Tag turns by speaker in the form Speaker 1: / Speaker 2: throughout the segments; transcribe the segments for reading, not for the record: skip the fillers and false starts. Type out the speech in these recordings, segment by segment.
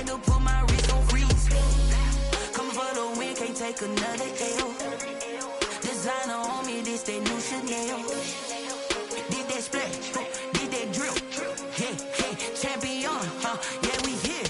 Speaker 1: had to put my wrist on freeze. Coming for the win, can't take another L. Designer on me, this that new Chanel. Did that splash, did that drill. Yeah, champion, yeah, we here.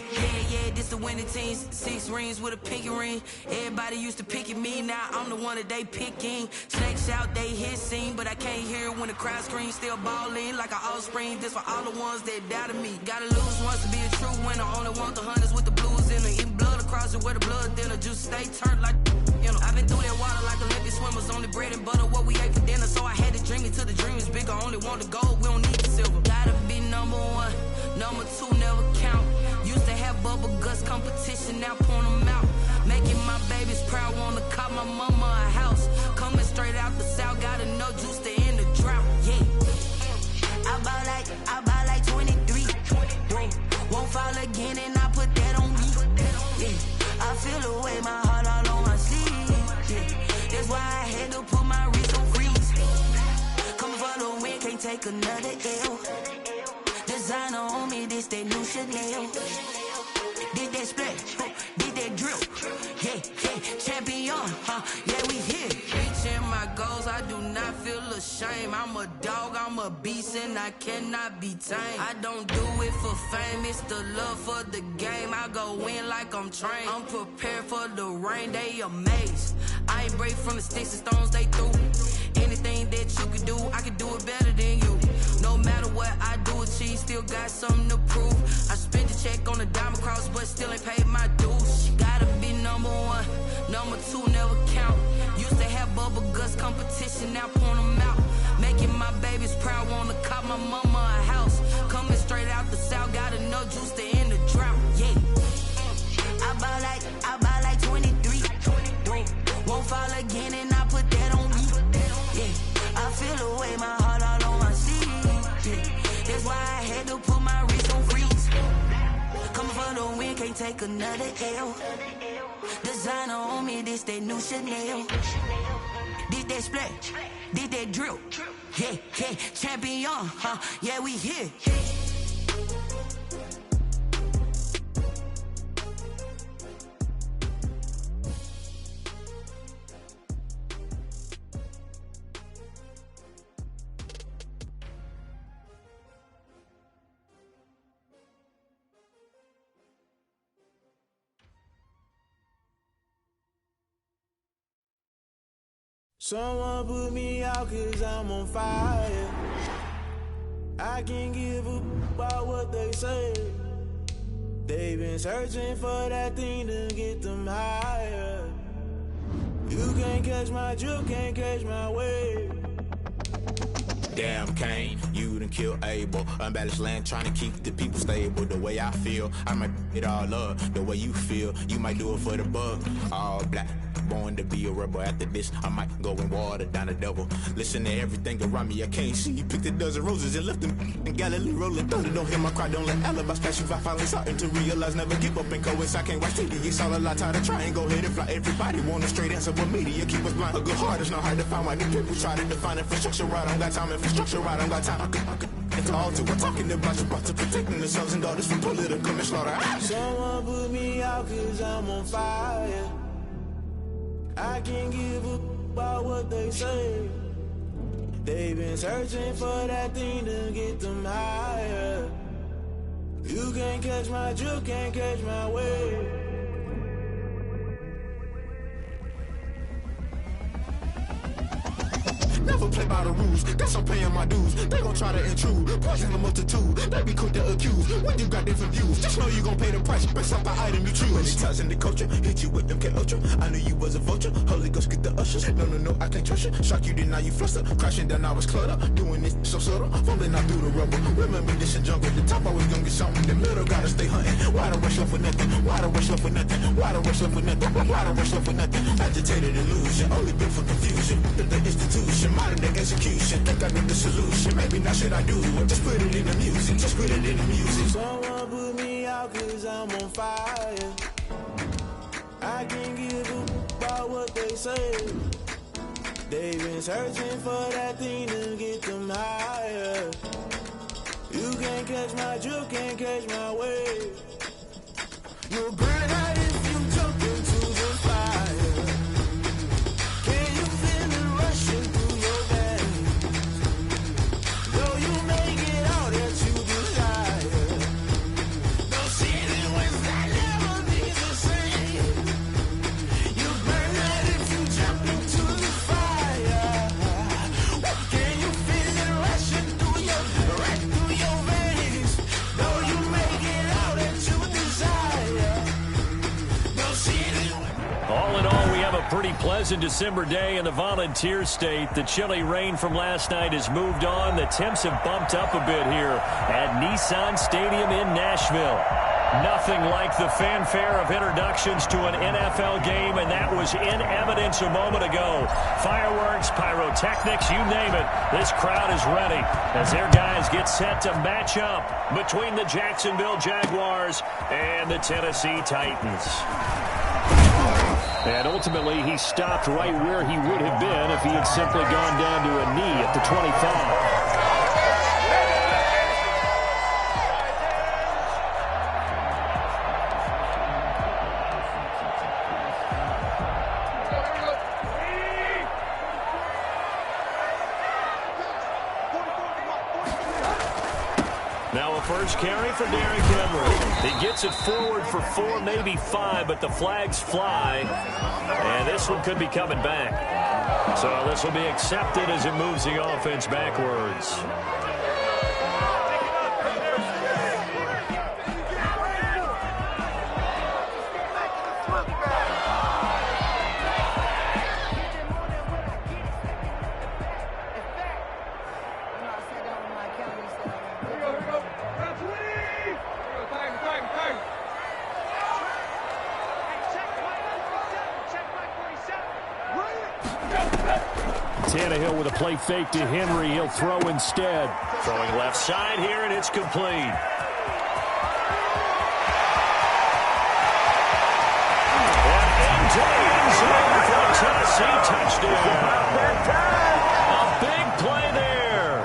Speaker 1: Yeah, this the winning teams. 6 rings with a pinky ring. Everybody used to pick at me, now I'm the one that they picking. Snakes out, they hit scene, but I can't hear it when the crowd screams. Still ballin' like an offspring. This for all the ones that doubted me. Gotta lose once to be a true winner. Only want the hunters with the blues in it. Eating blood across it where the blood thinner. Juice stay turned like, you know. I've been through that water like Olympic swimmers. Only bread and butter, what we ate for dinner. So I had to dream it till the dream is bigger. Only want the gold, we don't need the silver. Gotta be number 1, number 2 never count. Used to have bubble guts competition, now point them out. Making my babies proud, wanna cop my mama a house. Coming straight out the south, gotta know juice to end the drought. Yeah, I buy like 23. Won't fall again, and I put that on me. Yeah, I feel the way, my heart all on my sleeve. Yeah, that's why I had to put my wrist on freeze. Coming for the win, can't take another L. Designer on me, this that new Chanel. Did that splash, did that drill. Yeah, champion, yeah, we here. Reaching my goals, I do not feel ashamed. I'm a dog, I'm a beast, and I cannot be tamed. I don't do it for fame, it's the love for the game. I go in like I'm trained. I'm prepared for the rain, they amazed. I ain't break from the sticks and stones they threw. Anything that you could do, I could do it better than you. No matter what I do achieve, still got something to prove. I spent the check on the diamond cross, but still ain't paid my dues. Gotta be number 1, number 2 never count. Used to have bubble guts competition, now point them out. Making my babies proud, wanna cop my mama a house. Coming straight out the south, gotta know juice to end the drought. Yeah, I buy like 23. Won't fall again, and I put that on me. Yeah, I feel the way, my heart all on my sleeve. Yeah, that's why I had to put my wrist on freeze. Coming for the win, can't take another L. Designer on me, this that new Chanel. Did that splash, did that drill. Yeah, champion, yeah, we here.
Speaker 2: Someone put me out 'cause I'm on fire. I can't give a about what they say. They've been searching for that thing to get them higher. You can't catch my drift, can't catch my wave.
Speaker 3: Damn Kane, you done killed Abel. Unbalanced land, trying to keep the people stable. The way I feel, I might it all up. The way you feel, you might do it for the bug. All black, born to be a rebel. After this, I might go and water down the devil. Listen to everything around me, I can't see. You picked a dozen roses and left them in Galilee rolling thunder. Don't hear my cry, don't let alibis pass you. I finally starting to realize, never give up and coincide. Can't watch TV, it's all a lot. Tired of trying, go ahead and fly. Everybody want a straight answer, but media keep us blind. A good heart is not hard to find. Why these people try to define infrastructure right? I don't got time, infrastructure right, I don't got time. It's all to we're talking about you, about to protecting the sons and daughters from political slaughter.
Speaker 2: Someone put me out 'cause I'm on fire. I can't give a about what they say. They've been searching for that thing to get them higher. You can't catch my drift, can't catch my wave.
Speaker 3: Never play by the rules, guess I'm paying my dues. They gon' try to intrude, poison the multitude. They be quick to accuse, when you got different views. Just know you gon' pay the price, based off the item you choose. Many times in the culture, hit you with them K-Ultra. I knew you was a vulture, Holy Ghost get the ushers. No, I can't trust you. Shock you, then now you fluster. Crashing down, I was cluttered. Doing this so subtle, fumbling out through the rubble. Remember this in jungle, the top always gonna get something. The middle gotta stay hunting. Why the rush love for nothing? Why the rush love for nothing? Why the rush love for nothing? Why the rush love for nothing? Agitated illusion, only built for confusion. The institution, modern day execution. Think I know the solution. Maybe not should I do it? Just put it in the music. Just put it in the music.
Speaker 2: Someone put me out 'cause I'm on fire. I can't give a about what they say. They've been searching for that thing to get them higher. You can't catch my drift, can't catch my wave. You'll burn out if you jump into the fire. Can you feel it rushing through your veins? Though you may get all that you desire, no ceiling was that never be the same. You burn out if you jump into the fire. Can you feel it rushing through your veins? Though you may get all that you desire, no ceiling.
Speaker 4: All in all, we have a pretty pleasant December day in the Volunteer State. The chilly rain from last night has moved on. The temps have bumped up a bit here at Nissan Stadium in Nashville. Nothing like the fanfare of introductions to an NFL game, and that was in evidence a moment ago. Fireworks, pyrotechnics, you name it. This crowd is ready as their guys get set to match up between the Jacksonville Jaguars and the Tennessee Titans. And ultimately, he stopped right where he would have been if he had simply gone down to a knee at the 25. Now a first carry for Derrick Henry. He gets it forward for 4, maybe 5, but the flags fly. And this one could be coming back. So this will be accepted as it moves the offense backwards. Tannehill with a play fake to Henry. He'll throw instead. Throwing left side here, and it's complete. And into the end zone for a Tennessee touchdown. A big play there.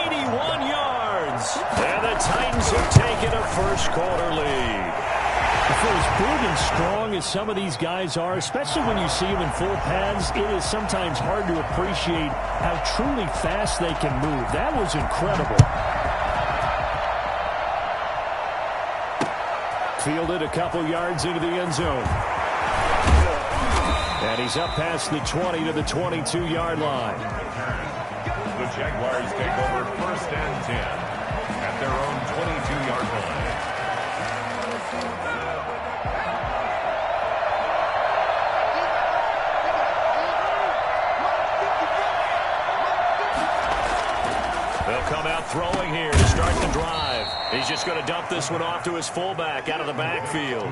Speaker 4: 81 yards. And the Titans have taken a first-quarter lead. For as big and strong as some of these guys are, especially when you see them in full pads, it is sometimes hard to appreciate how truly fast they can move. That was incredible. Fielded a couple yards into the end zone. And he's up past the 20 to the 22-yard line.
Speaker 5: The Jaguars take over 1st and 10 at their own 22-yard line.
Speaker 4: Come out throwing here to start the drive. He's just going to dump this one off to his fullback out of the backfield.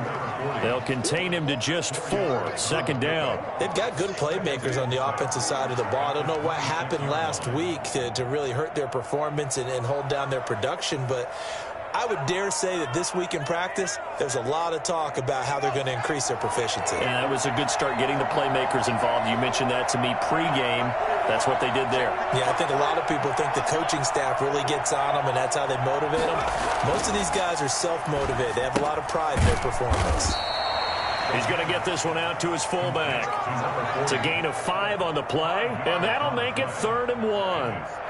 Speaker 4: They'll contain him to just 4. 2nd down.
Speaker 6: They've got good playmakers on the offensive side of the ball. I don't know what happened last week to really hurt their performance and hold down their production, but I would dare say that this week in practice, there's a lot of talk about how they're going to increase their proficiency.
Speaker 4: Yeah, that was a good start getting the playmakers involved. You mentioned that to me pregame. That's what they did there.
Speaker 6: Yeah, I think a lot of people think the coaching staff really gets on them, and that's how they motivate them. Most of these guys are self-motivated. They have a lot of pride in their performance.
Speaker 4: He's going to get this one out to his fullback. It's a gain of 5 on the play, and that'll make it 3rd and 1.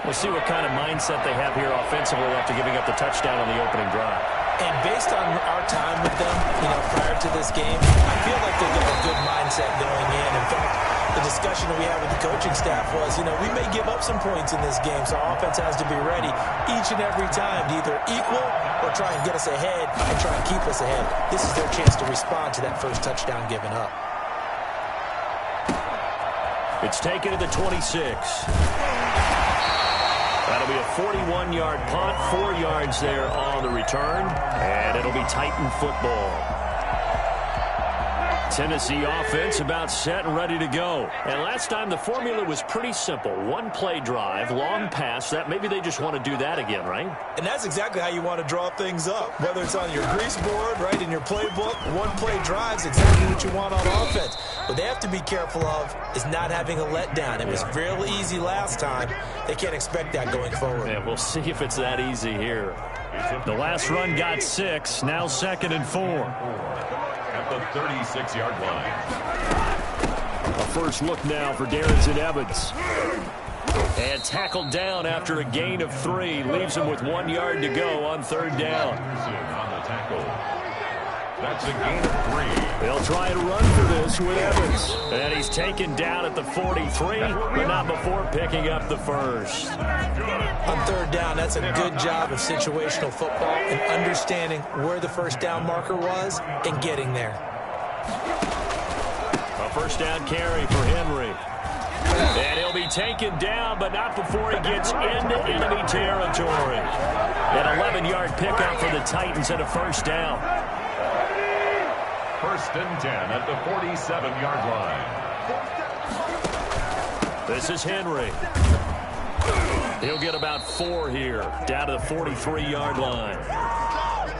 Speaker 4: We'll see what kind of mindset they have here offensively after giving up the touchdown on the opening drive.
Speaker 6: And based on our time with them, prior to this game, I feel like they've got a good mindset going in. In fact, the discussion that we had with the coaching staff was, we may give up some points in this game, so our offense has to be ready each and every time to either equal or try and get us ahead and try and keep us ahead. This is their chance to respond to that first touchdown given up.
Speaker 4: It's taken to the 26. That'll be a 41-yard punt, 4 yards there on the return, and it'll be Titan football. Tennessee offense about set and ready to go. And last time the formula was pretty simple. 1-play drive, long pass. That maybe they just want to do that again, right?
Speaker 6: And that's exactly how you want to draw things up. Whether it's on your grease board, right, in your playbook, 1-play drive's exactly what you want on offense. What they have to be careful of is not having a letdown. It was real easy last time. They can't expect that going forward.
Speaker 4: Yeah, we'll see if it's that easy here. The last run got 6, now 2nd and 4.
Speaker 5: At the 36-yard line.
Speaker 4: A first look now for Darrington Evans. And tackled down after a gain of 3. Leaves him with 1 yard to go on 3rd down.
Speaker 5: On the tackle. That's a gain of 3.
Speaker 4: They'll try and run for this with Evans. And he's taken down at the 43, but not before picking up the first.
Speaker 6: On 3rd down, that's a good job of situational football and understanding where the first down marker was and getting there.
Speaker 4: A first down carry for Henry. And he'll be taken down, but not before he gets into enemy territory. An 11-yard pickup for the Titans and a first down.
Speaker 5: 1st and 10 at the 47-yard line.
Speaker 4: This is Henry. He'll get about 4 here, down to the 43-yard line.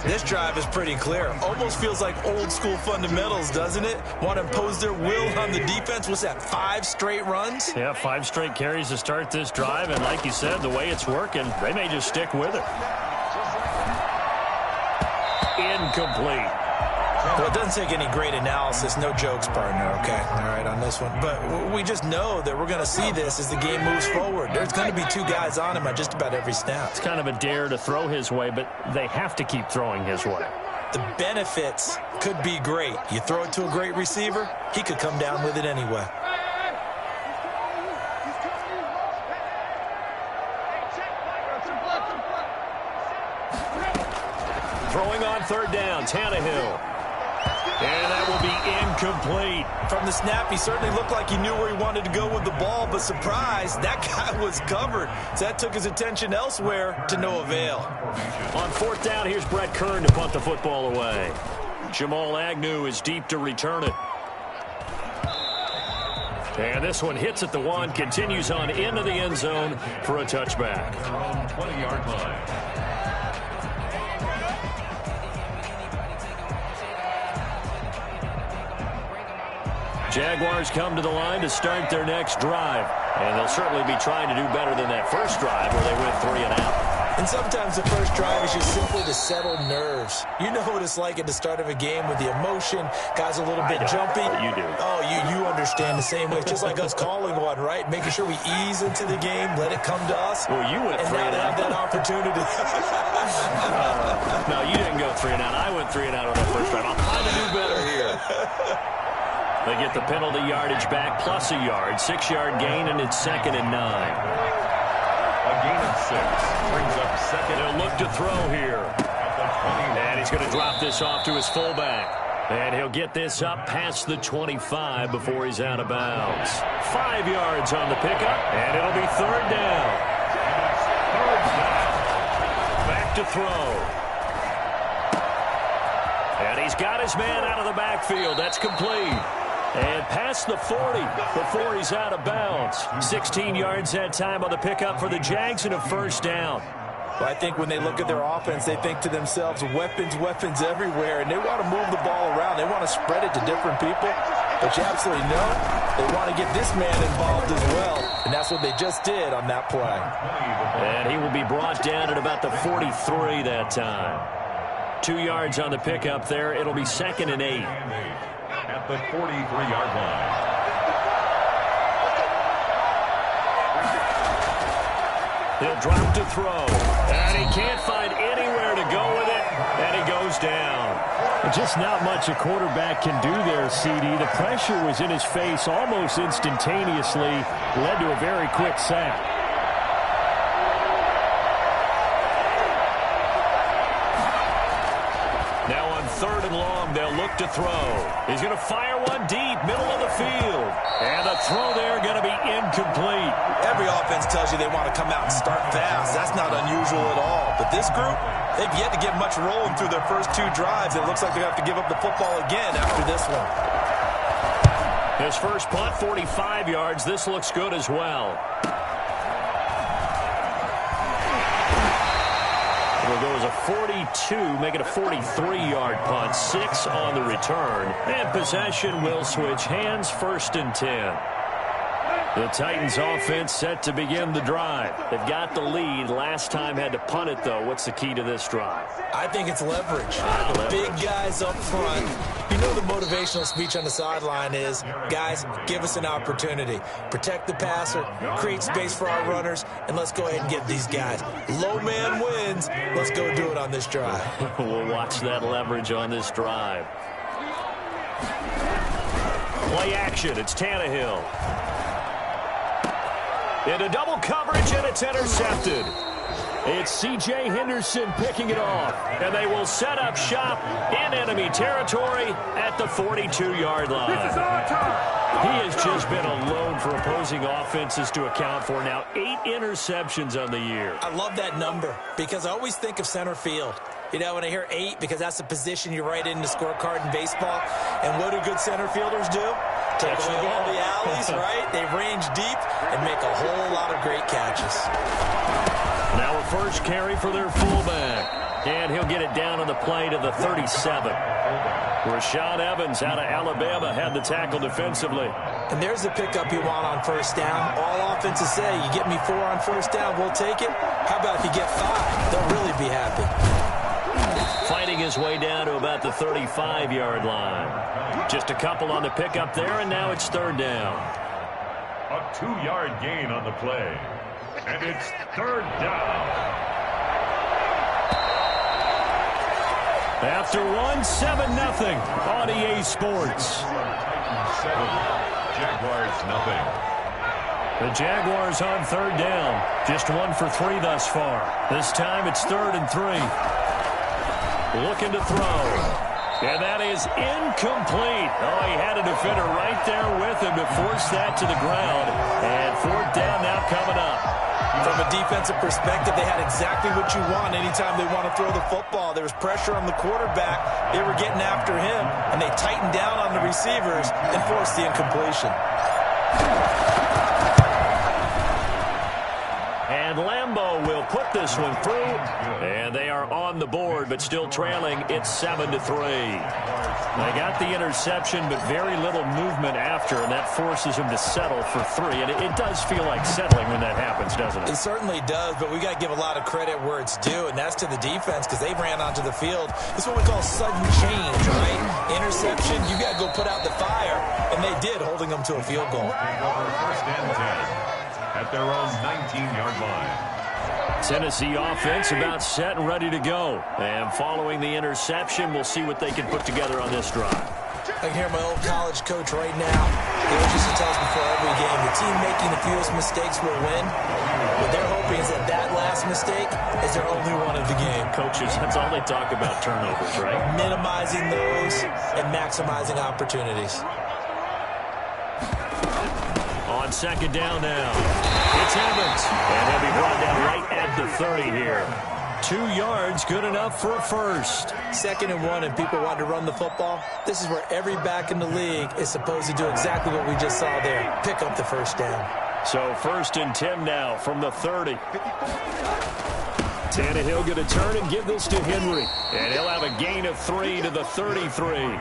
Speaker 6: This drive is pretty clear. Almost feels like old school fundamentals, doesn't it? Want to impose their will on the defense. What's that, 5 straight runs?
Speaker 4: Yeah, 5 straight carries to start this drive, and like you said, the way it's working, they may just stick with it. Incomplete.
Speaker 6: Well, it doesn't take any great analysis. No jokes, partner, okay? All right, on this one. But we just know that we're going to see this as the game moves forward. There's going to be 2 guys on him on just about every snap.
Speaker 4: It's kind of a dare to throw his way, but they have to keep throwing his way.
Speaker 6: The benefits could be great. You throw it to a great receiver, he could come down with it anyway.
Speaker 4: Throwing on 3rd down, Tannehill. And that will be incomplete.
Speaker 6: From the snap, he certainly looked like he knew where he wanted to go with the ball, but surprise, that guy was covered. So that took his attention elsewhere to no avail.
Speaker 4: On 4th down, here's Brett Kern to punt the football away. Jamal Agnew is deep to return it. And this one hits at the 1, continues on into the end zone for a touchback.
Speaker 5: 20-yard line.
Speaker 4: Jaguars come to the line to start their next drive. And they'll certainly be trying to do better than that first drive where they went 3 and out.
Speaker 6: And sometimes the first drive is just simply to settle nerves. You know what it's like at the start of a game with the emotion. Guys a little bit jumpy.
Speaker 4: You do.
Speaker 6: Oh, you understand the same way. It's just like us calling one, right? Making sure we ease into the game, let it come to us.
Speaker 4: Well, you went 3 and out.
Speaker 6: Have that opportunity.
Speaker 4: No, you didn't go 3 and out. I went 3 and out on that first drive. I'll try to do better here. They get the penalty yardage back plus a yard. 6-yard gain, and it's 2nd and 9.
Speaker 5: A gain of 6 brings up 2nd.
Speaker 4: They'll look to throw here. And he's going to drop this off to his fullback. And he'll get this up past the 25 before he's out of bounds. 5 yards on the pickup, and it'll be 3rd down. Back to throw. And he's got his man out of the backfield. That's complete. And past the 40 before he's out of bounds. 16 yards that time on the pickup for the Jags and a first down.
Speaker 6: Well, I think when they look at their offense, they think to themselves, weapons everywhere, and they want to move the ball around. They want to spread it to different people. But you absolutely know they want to get this man involved as well, and that's what they just did on that play.
Speaker 4: And he will be brought down at about the 43 that time. 2 yards on the pickup there. It'll be 2nd and 8.
Speaker 5: At the 43-yard line.
Speaker 4: He'll drop to throw. And he can't find anywhere to go with it. And he goes down.
Speaker 7: Just not much a quarterback can do there, CD. The pressure was in his face almost instantaneously. Led to a very quick sack.
Speaker 4: Now on 3rd and long, they'll look to throw. He's going to fire one deep, middle of the field. And the throw there going to be incomplete.
Speaker 6: Every offense tells you they want to come out and start fast. That's not unusual at all. But this group, they've yet to get much rolling through their first 2 drives. It looks like they have to give up the football again after this one.
Speaker 4: His first punt, 45 yards. This looks good as well. Will go as a 42, make it a 43-yard punt, 6 on the return. And possession will switch hands, 1st and 10. The Titans offense set to begin the drive. They've got the lead. Last time had to punt it, though. What's the key to this drive?
Speaker 6: I think it's leverage. The big guys up front. You know the motivational speech on the sideline is, guys, give us an opportunity. Protect the passer, create space for our runners, and let's go ahead and get these guys. Low man wins. Let's go do it on this drive.
Speaker 4: We'll watch that leverage on this drive. Play action. It's Tannehill. Into double coverage, and it's intercepted. It's C.J. Henderson picking it off, and they will set up shop in enemy territory at the 42-yard line. This is our time. He has just been alone for opposing offenses to account for now 8 interceptions on the year.
Speaker 6: I love that number because I always think of center field. You know, when I hear 8, because that's the position you write in the scorecard in baseball. And what do good center fielders do? Take away all the alleys, right? They range deep and make a whole lot of great catches.
Speaker 4: Now a first carry for their fullback. And he'll get it down on the play to the 37. Rashaan Evans out of Alabama had the tackle defensively.
Speaker 6: And there's the pickup you want on first down. All offenses say, you get me 4 on first down, we'll take it. How about if you get 5? They'll really be happy.
Speaker 4: Fighting his way down to about the 35-yard line. Just a couple on the pickup there, and now it's 3rd down.
Speaker 5: A 2-yard gain on the play. And it's 3rd down.
Speaker 7: After 7-0 on EA Sports.
Speaker 5: 7, Jaguars nothing.
Speaker 7: The Jaguars on 3rd down. Just 1 for 3 thus far. This time it's 3rd and 3. Looking to throw. And that is incomplete. Oh, he had a defender right there with him to force that to the ground. And 4th down now coming up.
Speaker 6: From a defensive perspective, they had exactly what you want anytime they want to throw the football. There was pressure on the quarterback. They were getting after him, and they tightened down on the receivers and forced the incompletion.
Speaker 4: And Lambeau will put this one through. And they are on the board, but still trailing. It's 7-3. They got the interception, but very little movement after, and that forces him to settle for 3. And it does feel like settling when that happens, doesn't it?
Speaker 6: It certainly does, but we got to give a lot of credit where it's due, and that's to the defense because they ran onto the field. This is what we call sudden change, right? Interception, you got to go put out the fire, and they did, holding them to a field goal.
Speaker 5: First and 10 at their own 19-yard line.
Speaker 4: Tennessee offense about set and ready to go. And following the interception, we'll see what they can put together on this drive.
Speaker 6: I can hear my old college coach right now. He always used to tell us before every game, the team making the fewest mistakes will win. What they're hoping is that last mistake is their only one of the game.
Speaker 4: Coaches, that's all they talk about, turnovers, right?
Speaker 6: Minimizing those and maximizing opportunities.
Speaker 4: On 2nd down now, it's Evans. And he'll be brought down right at the 30 here. 2 yards, good enough for a first.
Speaker 6: 2nd and 1, and people want to run the football. This is where every back in the league is supposed to do exactly what we just saw there. Pick up the first down.
Speaker 4: So 1st and 10 now from the 30. Tannehill going to turn and give this to Henry. And he'll have a gain of 3 to the 33.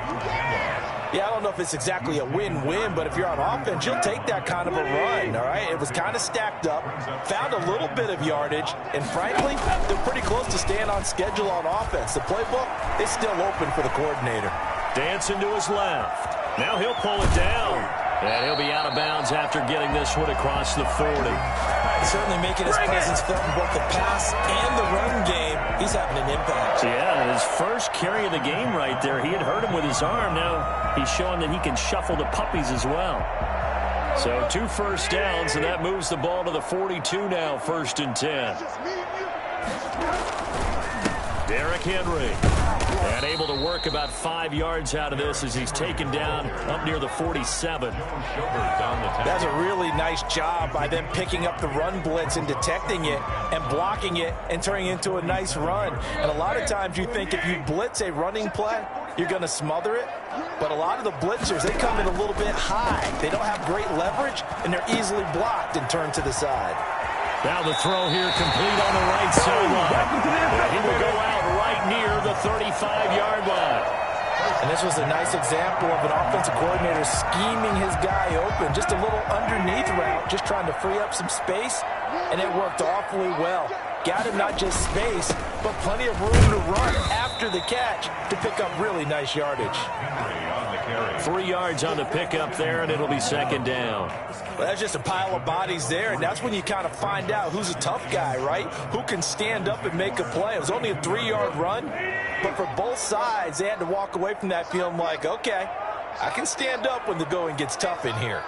Speaker 6: Yeah, I don't know if it's exactly a win-win, but if you're on offense, you'll take that kind of a run, all right? It was kind of stacked up, found a little bit of yardage, and frankly, they're pretty close to staying on schedule on offense. The playbook is still open for the coordinator.
Speaker 4: Dancing to his left. Now he'll pull it down. And he'll be out of bounds after getting this one across the 40.
Speaker 6: He's certainly making his presence felt in both the pass and the run game. He's having an impact.
Speaker 4: Yeah, his first carry of the game right there. He had hurt him with his arm. Now he's showing that he can shuffle the puppies as well. So 2 first downs, and that moves the ball to the 42 now, 1st and 10. Derrick Henry. And able to work about 5 yards out of this as he's taken down up near the 47.
Speaker 6: That's a really nice job by them picking up the run blitz and detecting it and blocking it and turning it into a nice run. And a lot of times you think if you blitz a running play, you're going to smother it. But a lot of the blitzers, they come in a little bit high. They don't have great leverage, and they're easily blocked and turned to the side.
Speaker 4: Now the throw here complete on the right sideline. And he will go out right near the 35-yard line.
Speaker 6: And this was a nice example of an offensive coordinator scheming his guy open. Just a little underneath route, just trying to free up some space, and it worked awfully well. Got him not just space, but plenty of room to run after the catch to pick up really nice yardage.
Speaker 4: 3 yards on the pickup there, and it'll be second down.
Speaker 6: Well, that's just a pile of bodies there, and that's when you kind of find out who's a tough guy, right? Who can stand up and make a play. It was only a 3-yard run, but for both sides, they had to walk away from that feeling like, okay, I can stand up when the going gets tough in here.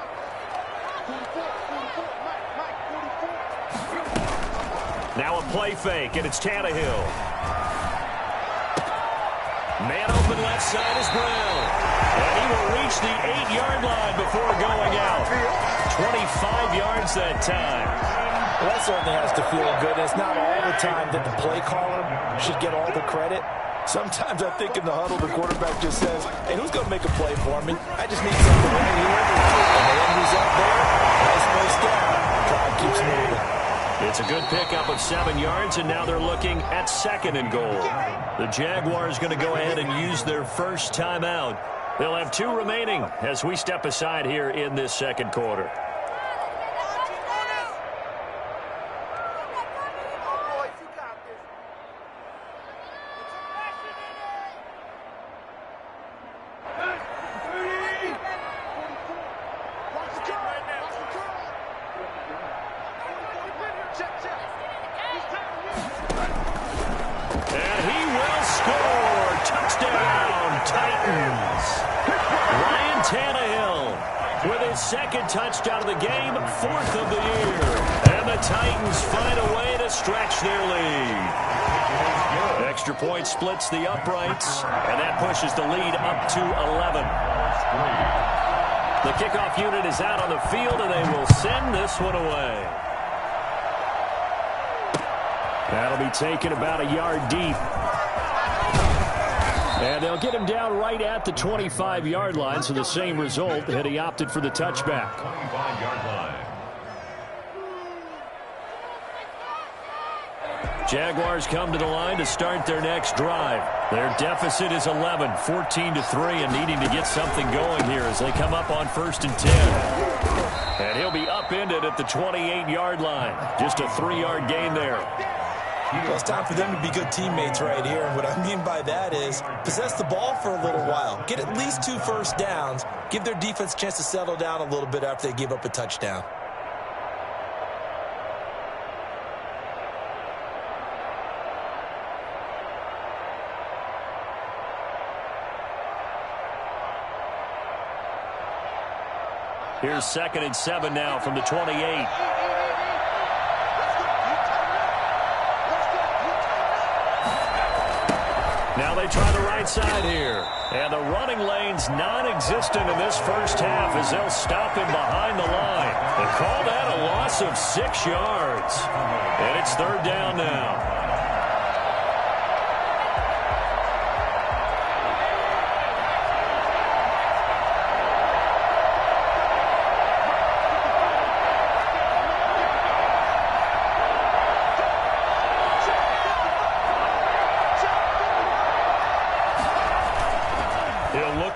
Speaker 4: Now a play fake, and it's Tannehill. Man open left side is Brown. And he will reach the 8-yard line before going out. 25 yards that time.
Speaker 6: Well, that certainly has to feel good. It's not all the time that the play caller should get all the credit. Sometimes I think in the huddle, the quarterback just says, hey, who's going to make a play for me? I just need something right here. And the end is up there. Nice first down. Drive keeps moving.
Speaker 4: It's a good pickup of 7 yards, and now they're looking at 2nd and goal. The Jaguars going to go ahead and use their first timeout. They'll have 2 remaining as we step aside here in this second quarter.
Speaker 7: And he will score. Touchdown, Titans. Ryan Tannehill with his 2nd touchdown of the game, 4th of the year. And the Titans find a way to stretch their lead. Extra point splits the uprights, and that pushes the lead up to 11. The kickoff unit is out on the field, and they will send this one away. That'll be taken about a yard deep. And they'll get him down right at the 25-yard line, so the same result had he opted for the touchback.
Speaker 5: 25-yard line.
Speaker 4: Jaguars come to the line to start their next drive. Their deficit is 11, 14-3, and needing to get something going here as they come up on 1st and 10. And he'll be upended at the 28-yard line. Just a 3-yard gain there.
Speaker 6: Well, it's time for them to be good teammates right here. And what I mean by that is possess the ball for a little while. Get at least 2 first downs. Give their defense a chance to settle down a little bit after they give up a touchdown.
Speaker 4: Here's 2nd and 7 now from the 28. Now they try the right side here. And the running lane's non-existent in this first half as they'll stop him behind the line. They call that a loss of 6 yards. And it's 3rd down now.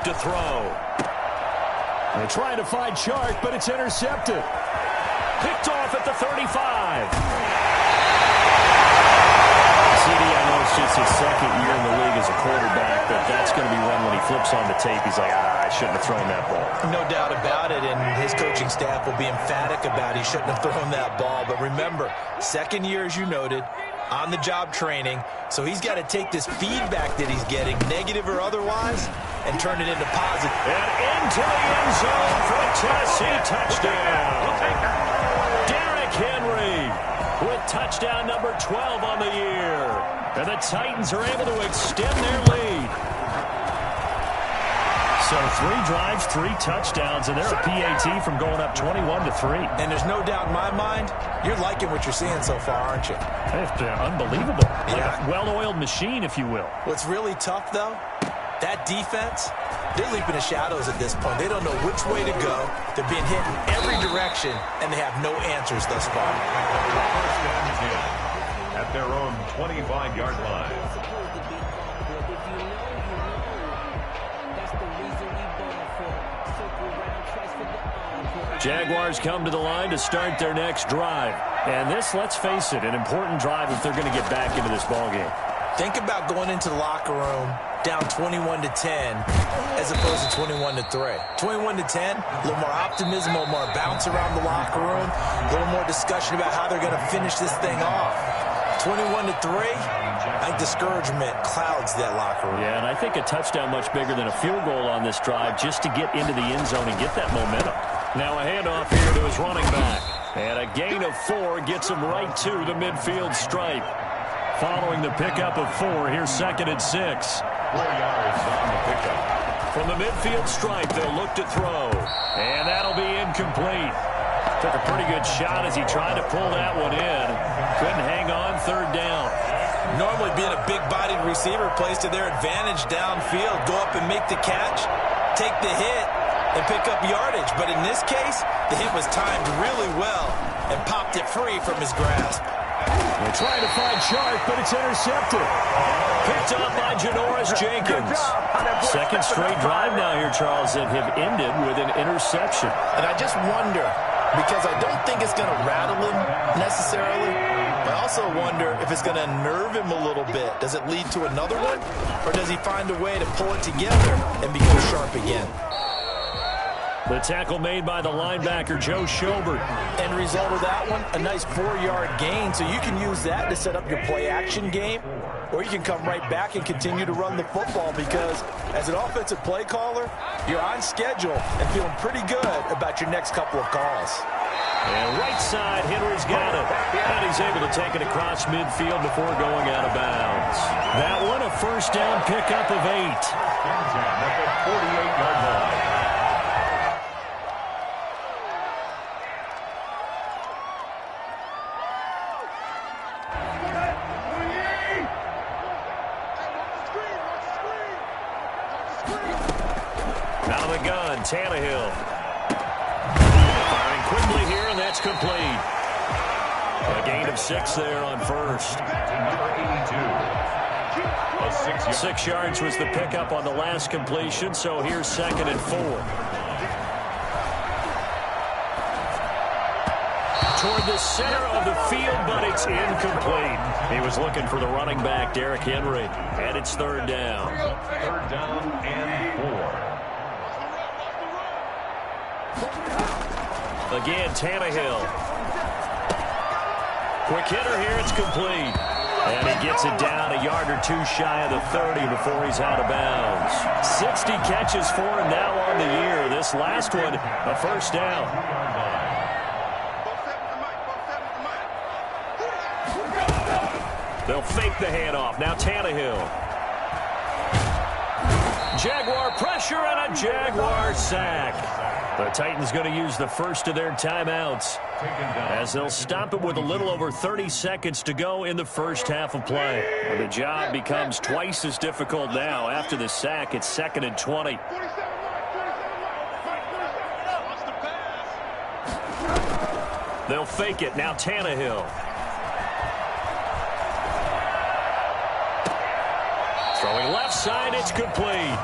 Speaker 4: To throw. They're trying to find Chark, but it's intercepted. Picked off at the 35. CD, I know it's just his 2nd year in the league as a quarterback, but that's going to be one when he flips on the tape. He's like, I shouldn't have thrown that ball.
Speaker 6: No doubt about it, and his coaching staff will be emphatic about he shouldn't have thrown that ball. But remember, 2nd year, as you noted, on-the-job training, so he's got to take this feedback that he's getting, negative or otherwise, and turn it into positive.
Speaker 7: And into the end zone for a Tennessee touchdown. Derrick Henry with touchdown number 12 on the year. And the Titans are able to extend their lead. So 3 drives, 3 touchdowns, and they're a PAT from going up 21-3.
Speaker 6: And there's no doubt in my mind, you're liking what you're seeing so far, aren't you?
Speaker 4: It's unbelievable.
Speaker 6: Yeah.
Speaker 4: Like a well-oiled machine, if you will.
Speaker 6: What's really tough, though, That defense, they're leaping the shadows at this point. They don't know which way to go. They're being hit in every direction, and they have no answers thus far.
Speaker 5: First and 10 at their own 25-yard line.
Speaker 4: Jaguars come to the line to start their next drive. And this, let's face it, an important drive if they're going to get back into this ballgame.
Speaker 6: Think about going into the locker room down 21-10 as opposed to 21-3. 21-10, a little more optimism, a little more bounce around the locker room, a little more discussion about how they're going to finish this thing off. 21-3, I think discouragement clouds that locker room.
Speaker 4: Yeah, and I think a touchdown much bigger than a field goal on this drive just to get into the end zone and get that momentum. Now a handoff here to his running back. And a gain of 4 gets him right to the midfield stripe. Following the pickup of 4, here's 2nd and 6.
Speaker 5: 4 yards on the pickup.
Speaker 4: From the midfield stripe, they'll look to throw. And that'll be incomplete. Took a pretty good shot as he tried to pull that one in. Couldn't hang on, 3rd down.
Speaker 6: Normally being a big-bodied receiver plays to their advantage downfield. Go up and make the catch, take the hit, and pick up yardage. But in this case, the hit was timed really well and popped it free from his grasp.
Speaker 4: They're trying to find Sharp, but it's intercepted. Picked up by Janoris Jenkins. 2nd straight drive now here, Charles, that have ended with an interception.
Speaker 6: And I just wonder, because I don't think it's going to rattle him necessarily, but I also wonder if it's going to nerve him a little bit. Does it lead to another one, or does he find a way to pull it together and become sharp again?
Speaker 4: The tackle made by the linebacker, Joe Schobert.
Speaker 6: End result of that one, a nice 4-yard gain. So you can use that to set up your play-action game, or you can come right back and continue to run the football because as an offensive play caller, you're on schedule and feeling pretty good about your next couple of calls.
Speaker 4: And right side, Henry's got it. And he's able to take it across midfield before going out of bounds. That one, a 1st down pickup of 8.
Speaker 5: At the 48-yard line.
Speaker 4: Out of the gun, Tannehill. Firing quickly here, and that's complete. A gain of 6 there on 1st.
Speaker 5: Number 82.
Speaker 4: 6 yards was the pickup on the last completion, so here's 2nd and 4. Toward the center of the field, but it's incomplete. He was looking for the running back, Derrick Henry, and it's 3rd down.
Speaker 5: 3rd down and 4.
Speaker 4: Again, Tannehill. Quick hitter here, it's complete. And he gets it down a yard or 2 shy of the 30 before he's out of bounds. 60 catches for him now on the year. This last one, a 1st down. They'll fake the handoff. Now Tannehill. Jaguar pressure and a Jaguar sack. The Titans going to use the first of their timeouts as they'll stop it with a little over 30 seconds to go in the first half of play. And the job becomes twice as difficult now. After the sack, it's 2nd and 20. They'll fake it. Now Tannehill. Throwing left side, it's complete.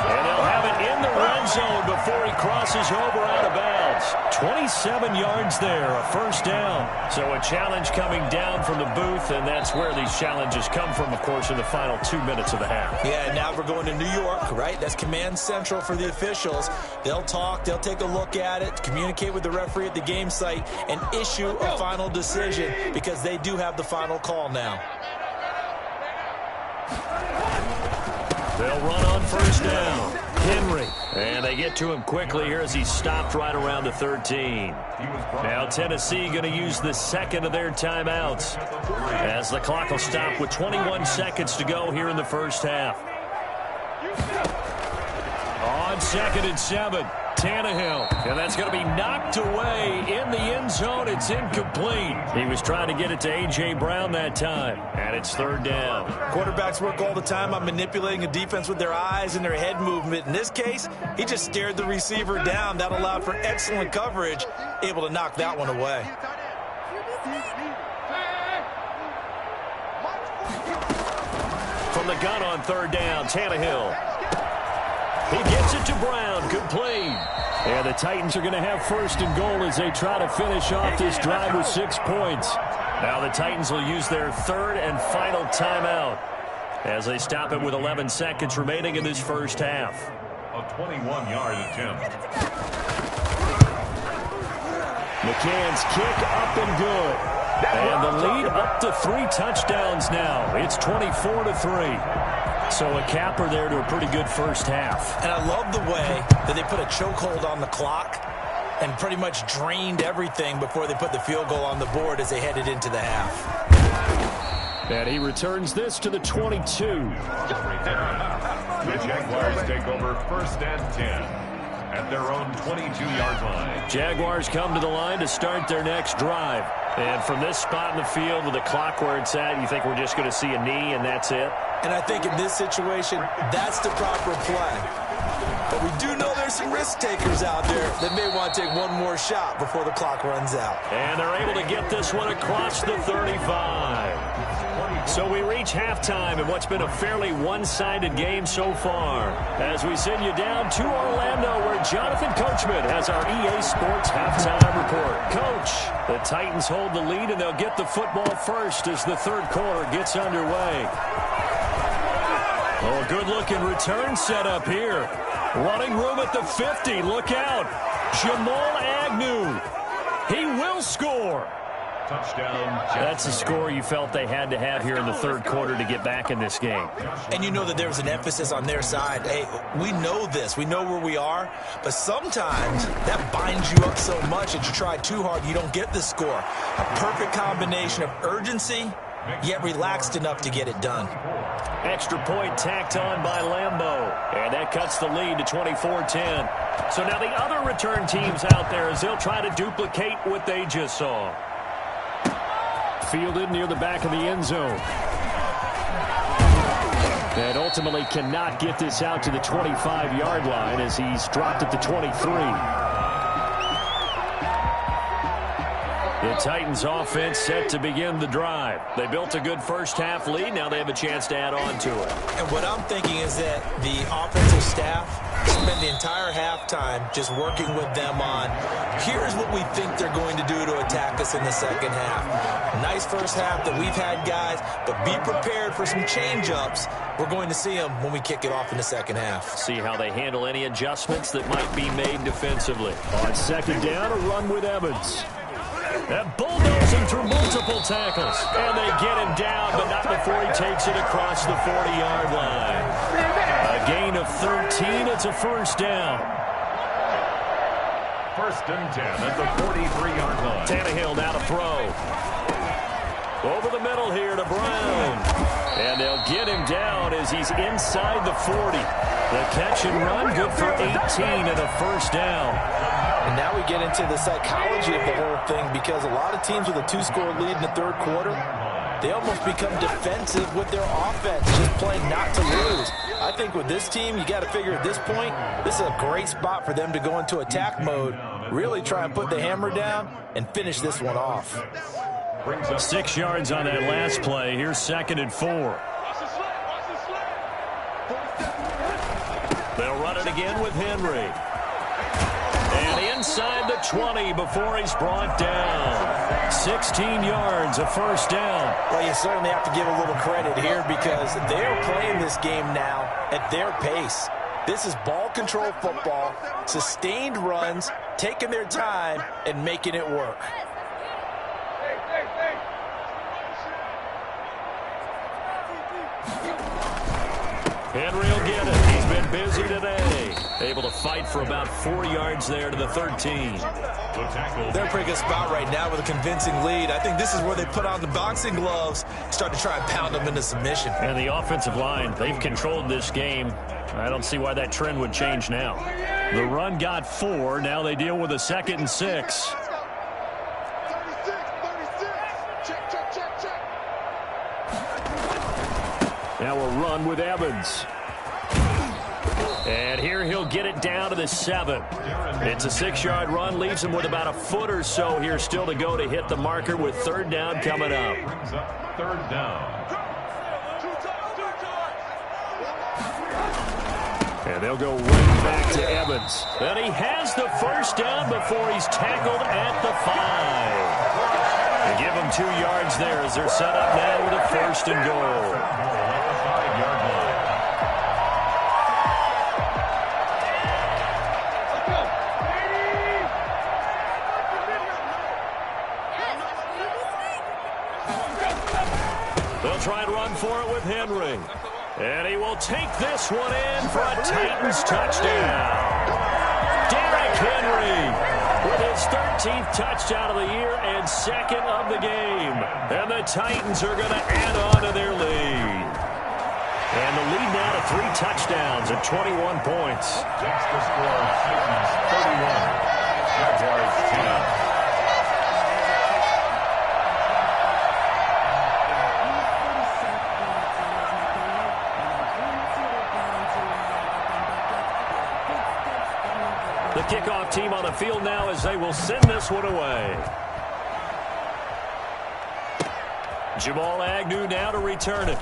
Speaker 4: And they'll have it in the red zone before he crosses over out of bounds. 27 yards there, a 1st down. So a challenge coming down from the booth, and that's where these challenges come from, of course, in the final 2 minutes of the half.
Speaker 6: Yeah, now we're going to New York, right? That's command central for the officials. They'll talk, they'll take a look at it, communicate with the referee at the game site, and issue a final decision because they do have the final call now.
Speaker 4: They'll run on 1st down. Henry. And they get to him quickly here as he's stopped right around the 13. Now Tennessee going to use the 2nd of their timeouts as the clock will stop with 21 seconds to go here in the first half. On 2nd and 7. Tannehill. And that's going to be knocked away in the end zone. It's incomplete. He was trying to get it to A.J. Brown that time. And it's third down.
Speaker 6: Quarterbacks work all the time on manipulating a defense with their eyes and their head movement. In this case, he just stared the receiver down. That allowed for excellent coverage, able to knock that one away.
Speaker 4: From the gun on third down, Tannehill. He gets it to Brown, complete. And the Titans are going to have first and goal as they try to finish off this drive with 6 points. Now the Titans will use their third and final timeout as they stop it with 11 seconds remaining in this first half.
Speaker 5: A 21-yard attempt.
Speaker 4: McCann's kick up and good. And the lead up to 3 touchdowns now. It's 24-3. So a capper there to a pretty good first half.
Speaker 6: And I love the way that they put a chokehold on the clock and pretty much drained everything before they put the field goal on the board as they headed into the half.
Speaker 4: And he returns this to the 22.
Speaker 5: The Jaguars take over first and 10 at their own 22-yard line.
Speaker 4: Jaguars come to the line to start their next drive. And from this spot in the field with the clock where it's at, you think we're just going to see a knee and that's it?
Speaker 6: And I think in this situation, that's the proper play. But we do know there's some risk takers out there that may want to take one more shot before the clock runs out.
Speaker 4: And they're able to get this one across the 35. So we reach halftime in what's been a fairly one-sided game so far. As we send you down to Orlando, where Jonathan Coachman has our EA Sports halftime report. Coach, the Titans hold the lead, and they'll get the football first as the third quarter gets underway. Oh, a good-looking return set up here. Running room at the 50. Look out. Jamal Agnew. He will score.
Speaker 5: Touchdown.
Speaker 4: That's the score you felt they had to have here in the third quarter to get back in this game.
Speaker 6: And you know that there was an emphasis on their side. Hey, we know this. We know where we are. But sometimes that binds you up so much that you try too hard, you don't get the score. A perfect combination of urgency, yet relaxed enough to get it done.
Speaker 4: Extra point tacked on by Lambeau. And that cuts the lead to 24-10. So now the other return teams out there as they'll try to duplicate what they just saw. Fielded near the back of the end zone. And ultimately cannot get this out to the 25-yard line as he's dropped at the 23. The Titans offense set to begin the drive. They built a good first half lead. Now they have a chance to add on to it.
Speaker 6: And what I'm thinking is that the offensive staff spent the entire halftime just working with them on, here's what we think they're going to do to attack us in the second half. Nice first half that we've had, guys, but be prepared for some change-ups. We're going to see them when we kick it off in the second half.
Speaker 4: See how they handle any adjustments that might be made defensively. On second down, a run with Evans. That bulldozing through multiple tackles. And they get him down, but not before he takes it across the 40-yard line. A gain of 13. It's a first down.
Speaker 5: First and 10 at the 43-yard line.
Speaker 4: Tannehill now to throw. Over the middle here to Brown. And they'll get him down as he's inside the 40. The catch and run, good for 18 and a first down.
Speaker 6: And now we get into the psychology of the whole thing, because a lot of teams with a 2-score lead in the third quarter, they almost become defensive with their offense, just playing not to lose. I think with this team, you got to figure at this point, this is a great spot for them to go into attack mode, really try and put the hammer down and finish this one off.
Speaker 4: 6 yards on that last play. Here's second and 4. They'll run it again with Henry. And inside the 20 before he's brought down. 16 yards, a first down.
Speaker 6: Well, you certainly have to give a little credit here because they're playing this game now at their pace. This is ball control football, sustained runs, taking their time and making it work.
Speaker 4: Henry will get it. He's been busy today. Able to fight for about 4 yards there to the 13.
Speaker 6: They're in a pretty good spot right now with a convincing lead. I think this is where they put on the boxing gloves, start to try and pound them into submission.
Speaker 4: And the offensive line, they've controlled this game. I don't see why that trend would change now. The run got 4. Now they deal with a 2nd and 6. Now a run with Evans. And here he'll get it down to the 7. It's a 6-yard run. Leaves him with about a foot or so here still to go to hit the marker with 3rd down coming up.
Speaker 5: Brings up 3rd down.
Speaker 4: And they'll go right back to Evans. And he has the 1st down before he's tackled at the 5. They give him 2 yards there as they're set up now with a 1st and goal.
Speaker 5: At the 5-yard line.
Speaker 4: They'll try and run for it with Henry. And he will take this one in for a Titans touchdown. Derrick Henry with his 13th touchdown of the year and 2nd of the game. And the Titans are going to add on to their lead. And the lead now to 3 touchdowns at 21 points.
Speaker 5: That's the score. Titans 31. Jaguars 10.
Speaker 4: The kickoff team on the field now as they will send this one away. Jamal Agnew now to return it.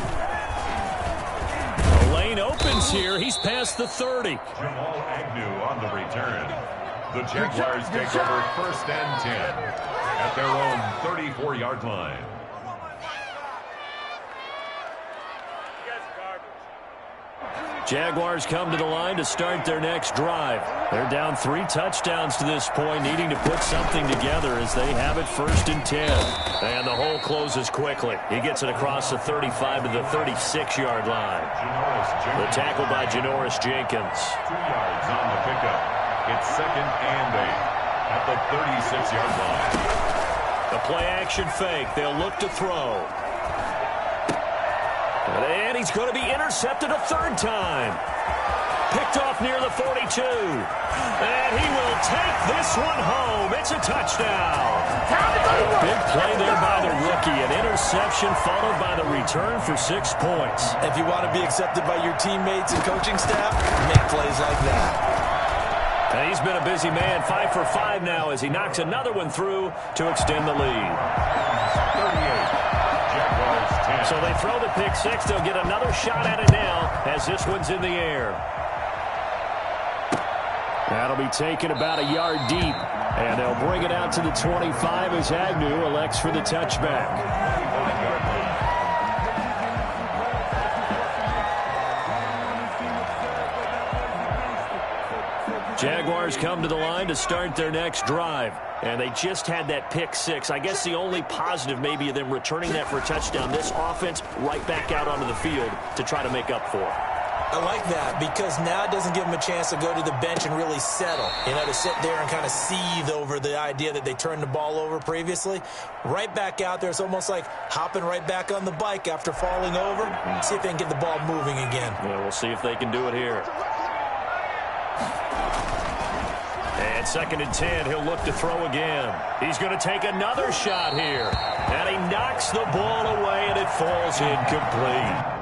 Speaker 4: The lane opens here. He's past the 30.
Speaker 5: Jamal Agnew on the return. The Jaguars take over 1st and 10 at their own 34-yard line.
Speaker 4: Jaguars come to the line to start their next drive. They're down 3 touchdowns to this point, needing to put something together as they have it 1st and 10. And the hole closes quickly. He gets it across the 35 to the 36-yard line. The tackle by Janoris Jenkins.
Speaker 5: 2 yards on the pickup. It's 2nd and 8 at the 36-yard line.
Speaker 4: A play-action fake. They'll look to throw. And he's going to be intercepted a 3rd time. Picked off near the 42. And he will take this one home. It's a touchdown. Big play there by the rookie. An interception followed by the return for 6 points.
Speaker 6: If you want to be accepted by your teammates and coaching staff, make plays like that.
Speaker 4: And he's been a busy man. 5 for 5 now as he knocks another one through to extend the lead.
Speaker 5: 38. Jaguars 10.
Speaker 4: So they throw the pick 6. They'll get another shot at it now as this one's in the air. That'll be taken about a yard deep. And they'll bring it out to the 25 as Agnew elects for the touchback. Jaguars come to the line to start their next drive. And they just had that pick 6. I guess the only positive maybe of them returning that for a touchdown. This offense right back out onto the field to try to make up for it.
Speaker 6: I like that because now it doesn't give them a chance to go to the bench and really settle. You know, to sit there and kind of seethe over the idea that they turned the ball over previously. Right back out there, it's almost like hopping right back on the bike after falling over. See if they can get the ball moving again.
Speaker 4: Yeah, we'll see if they can do it here. And 2nd and 10, he'll look to throw again. He's going to take another shot here. And he knocks the ball away, and it falls incomplete.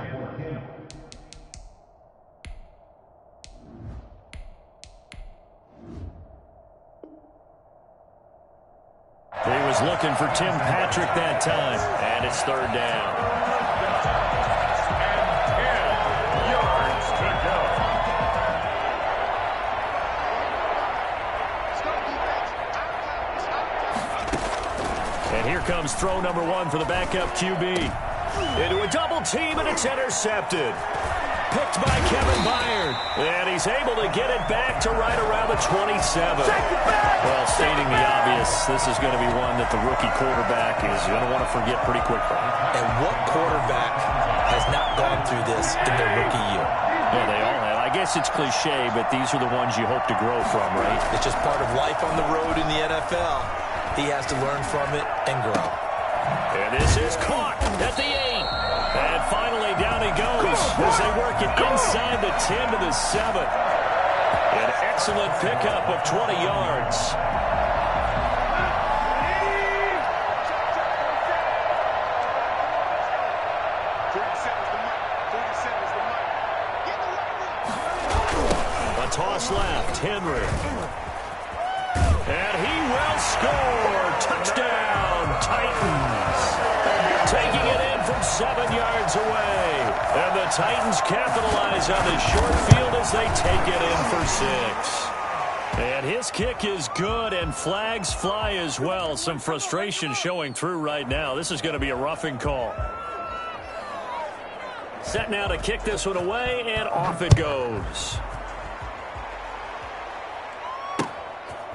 Speaker 4: He was looking for Tim Patrick that time, and it's 3rd down.
Speaker 5: And 10 yards to go.
Speaker 4: And here comes throw number 1 for the backup QB. Into a double team, and it's intercepted. Picked by Kevin Byard. And he's able to get it back to right around the 27. Well, stating the obvious, this is going to be one that the rookie quarterback is going to want to forget pretty quickly.
Speaker 6: And what quarterback has not gone through this in their rookie year?
Speaker 4: Yeah, they all have. I guess it's cliche, but these are the ones you hope to grow from, right?
Speaker 6: It's just part of life on the road in the NFL. He has to learn from it and grow.
Speaker 4: And this is caught at the 8. And finally down he goes as they work it inside the 10 to the 7. An excellent pickup of 20 yards. A toss left, Henry. And he will score. Touchdown, Titans. Taking it in from 7 yards away. And the Titans capitalize on this short field as they take it in for 6. And his kick is good, and flags fly as well. Some frustration showing through right now. This is going to be a roughing call. Set now to kick this one away, and off it goes.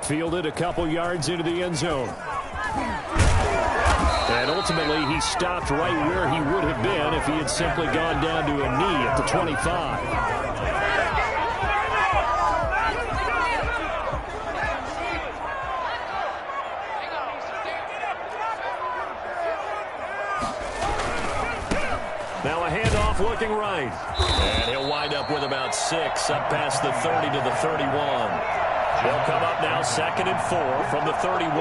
Speaker 4: Fielded a couple yards into the end zone. And ultimately, he stopped right where he would have been if he had simply gone down to a knee at the 25. Now a handoff looking right. And he'll wind up with about 6 up past the 30 to the 31. They'll come up now 2nd and 4 from the 31.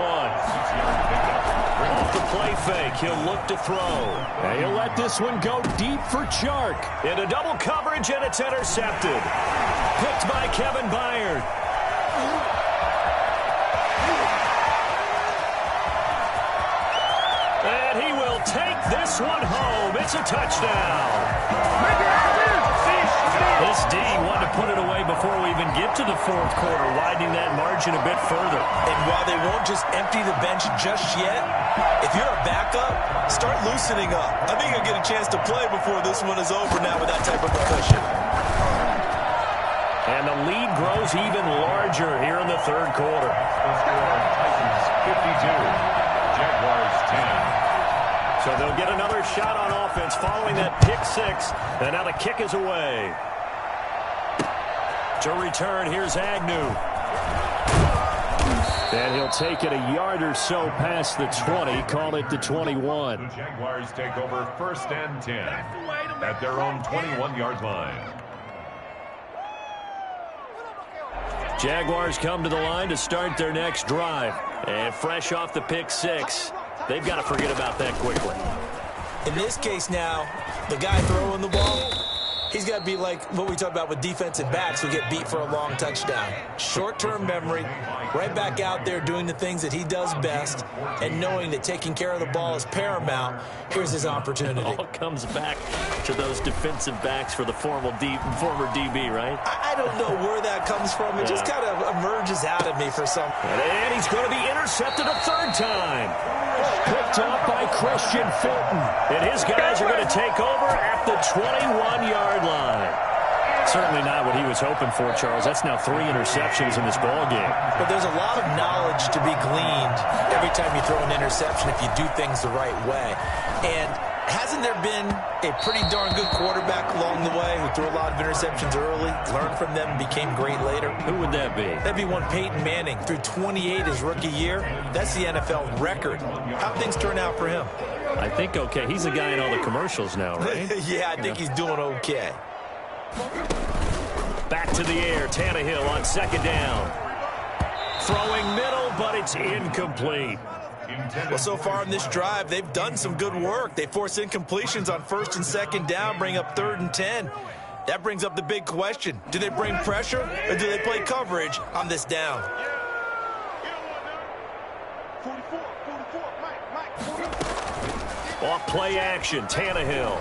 Speaker 4: Off the play fake, he'll look to throw. And he'll let this one go deep for Chark. Into double coverage, and it's intercepted. Picked by Kevin Byard. And he will take this one home. It's a touchdown. This D wanted to put it away before we even get to the 4th quarter, widening that margin a bit further.
Speaker 6: And while they won't just empty the bench just yet, if you're a backup, start loosening up. I think you'll get a chance to play before this one is over now with that type of a cushion.
Speaker 4: And the lead grows even larger here in the 3rd quarter.
Speaker 5: Titans 52, Jaguars 10.
Speaker 4: So they'll get another shot on offense following that pick 6. And now the kick is away. To return, here's Agnew. And he'll take it a yard or so past the 20, call it the 21.
Speaker 5: The Jaguars take over 1st and 10 at their own 21-yard line.
Speaker 4: Jaguars come to the line to start their next drive. And fresh off the pick 6, they've got to forget about that quickly.
Speaker 6: In this case now, the guy throwing the ball, he's got to be like what we talk about with defensive backs who get beat for a long touchdown. Short-term memory, right back out there doing the things that he does best, and knowing that taking care of the ball is paramount. Here's his opportunity.
Speaker 4: It all comes back to those defensive backs for the former DB, right?
Speaker 6: I don't know where that comes from. It just kind of emerges out of me for some.
Speaker 4: And he's going to be intercepted a 3rd time. Picked up by Christian Fulton. And his guys are going to take over at the 21-yard line. Certainly not what he was hoping for, Charles. That's now 3 interceptions in this ball game.
Speaker 6: But there's a lot of knowledge to be gleaned every time you throw an interception if you do things the right way. And hasn't there been a pretty darn good quarterback along the way who threw a lot of interceptions early, learned from them, and became great later?
Speaker 4: Who would that be?
Speaker 6: That'd be one Peyton Manning. Threw 28 his rookie year. That's the NFL record. How'd things turn out for him?
Speaker 4: I think okay. He's the guy in all the commercials now, right?
Speaker 6: Yeah, I think he's doing okay.
Speaker 4: Back to the air, Tannehill on 2nd down. Throwing middle, but it's incomplete.
Speaker 6: Well, so far in this drive, they've done some good work. They force incompletions on 1st and 2nd down, bring up 3rd and 10. That brings up the big question. Do they bring pressure, or do they play coverage on this down?
Speaker 4: Off play action, Tannehill.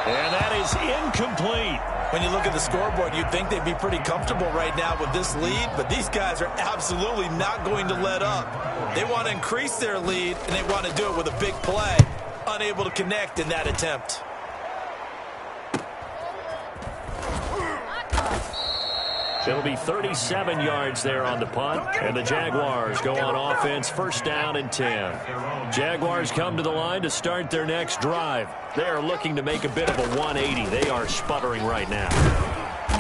Speaker 4: And that is incomplete.
Speaker 6: When you look at the scoreboard, you'd think they'd be pretty comfortable right now with this lead, but these guys are absolutely not going to let up. They want to increase their lead, and they want to do it with a big play. Unable to connect in that attempt.
Speaker 4: It'll be 37 yards there on the punt, and the Jaguars go on offense, 1st down and 10. Jaguars come to the line to start their next drive. They are looking to make a bit of a 180. They are sputtering right now.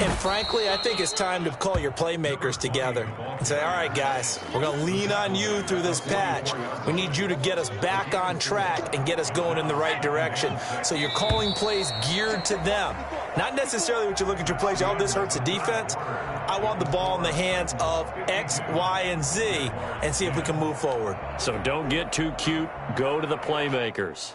Speaker 6: And frankly, I think it's time to call your playmakers together and say, all right, guys, we're going to lean on you through this patch. We need you to get us back on track and get us going in the right direction. So you're calling plays geared to them. Not necessarily what you look at your plays. Oh, this hurts the defense. I want the ball in the hands of X, Y, and Z and see if we can move forward.
Speaker 4: So don't get too cute. Go to the playmakers.